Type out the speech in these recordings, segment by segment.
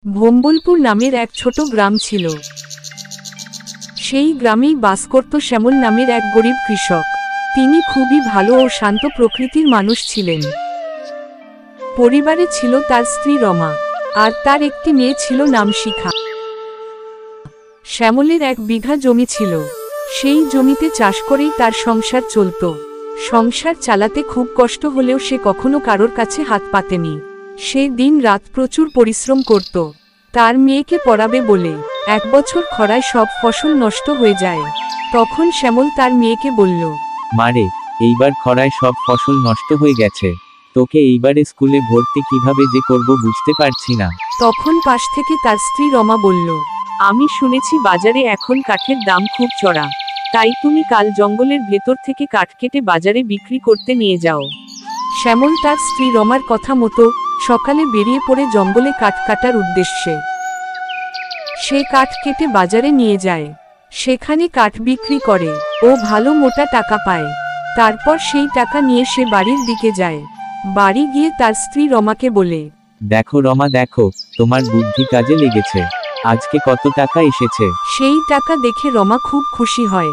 ভোম্বলপুর নামের এক ছোট গ্রাম ছিল। সেই গ্রামেই বাস করত শ্যামল নামের এক গরিব কৃষক। তিনি খুবই ভালো ও শান্ত প্রকৃতির মানুষ ছিলেন। পরিবারে ছিল তার স্ত্রী রমা, আর তার একটি মেয়ে ছিল নাম শিখা। শ্যামলের 1 বিঘা জমি ছিল। সেই জমিতে চাষ করেই তার সংসার চলত। সংসার চালাতে খুব কষ্ট হলেও সে কখনো কারোর কাছে হাত পাতেনি। সে দিন রাত প্রচুর পরিশ্রম করত তার মেয়েকে পড়াবে বলে। 1 বছর খরায় সব ফসল নষ্ট হয়ে যায়। তখন শ্যামল তার মেয়েকে বলল, মারে, এইবার খরায় সব ফসল নষ্ট হয়ে গেছে, তোকে এইবারে স্কুলে ভর্তি কিভাবে যে করব বুঝতে পারছি না। তখন পাশ থেকে তার স্ত্রী রমা বলল, আমি শুনেছি বাজারে এখন কাঠের দাম খুব চড়া, তাই তুমি কাল জঙ্গলের ভেতর থেকে কাঠ কেটে বাজারে বিক্রি করতে নিয়ে যাও। শ্যামল তার স্ত্রী রমার কথা মতো সকালে বেরিয়ে পড়ে জঙ্গলে কাঠ কাটার উদ্দেশ্যে। সে কাঠ কেটে বাজারে নিয়ে যায়। সেখানে কাঠ বিক্রি করে ও ভালো মোটা টাকা পায়। তারপর সেই টাকা নিয়ে সে বাড়ির দিকে যায়। বাড়ি গিয়ে তার স্ত্রী রমাকে বলে, দেখো রমা, দেখো, তোমার বুদ্ধি কাজে লেগেছে, আজকে কত টাকা এসেছে। সেই টাকা দেখে রমা খুব খুশি হয়।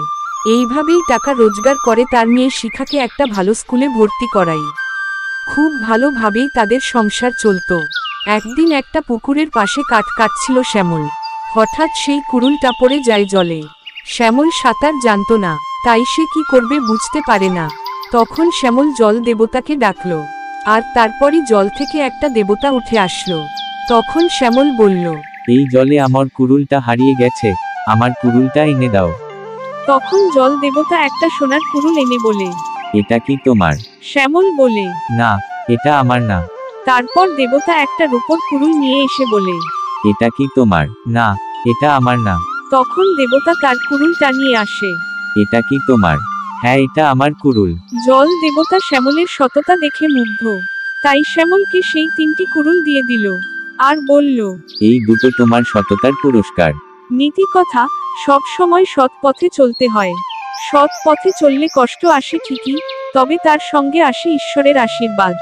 এইভাবেই টাকা রোজগার করে তার মেয়ে শিখাকে একটা ভালো স্কুলে ভর্তি করাই। খুব ভালোভাবেই তাদের সংসার চলত। একদিন একটা পুকুরের পাশে কাঠ কাটছিল শ্যামল। হঠাৎ সেই কুড়ুলটা পড়ে যায় জলে। শ্যামল সাঁতার জানত না, তাই সে কি করবে বুঝতে পারে না। তখন শ্যামল জল দেবতাকে ডাকল, আর তারপরই জল থেকে একটা দেবতা উঠে আসলো। তখন শ্যামল বলল, এই জলে আমার কুড়ুলটা হারিয়ে গেছে, আমার কুড়ুলটা এনে দাও। তখন জল দেবতা একটা সোনার কুড়ুল এনে বলে, এটা কি তোমার? শ্যামল বলে, না, এটা আমার না। তারপর দেবতা একটা রূপোর কুড়ুল নিয়ে এসে বলে, এটা কি তোমার? না, এটা আমার না। তখন দেবতা তার কুড়ুলটা নিয়ে আসে। এটা কি তোমার? হ্যাঁ, এটা আমার কুড়ুল। জল দেবতা শ্যামলের সততা দেখে মুগ্ধ, তাই শ্যামলকে সেই 3টি কুড়ুল দিয়ে দিল, আর বলল, এই দুটো তোমার সততার পুরস্কার। নীতি কথা, সব সময় সৎ পথে চলতে হয়। সৎ পথে চললে কষ্ট আসে ঠিকই, তবে তার সঙ্গে আসে ঈশ্বরের আশীর্বাদ।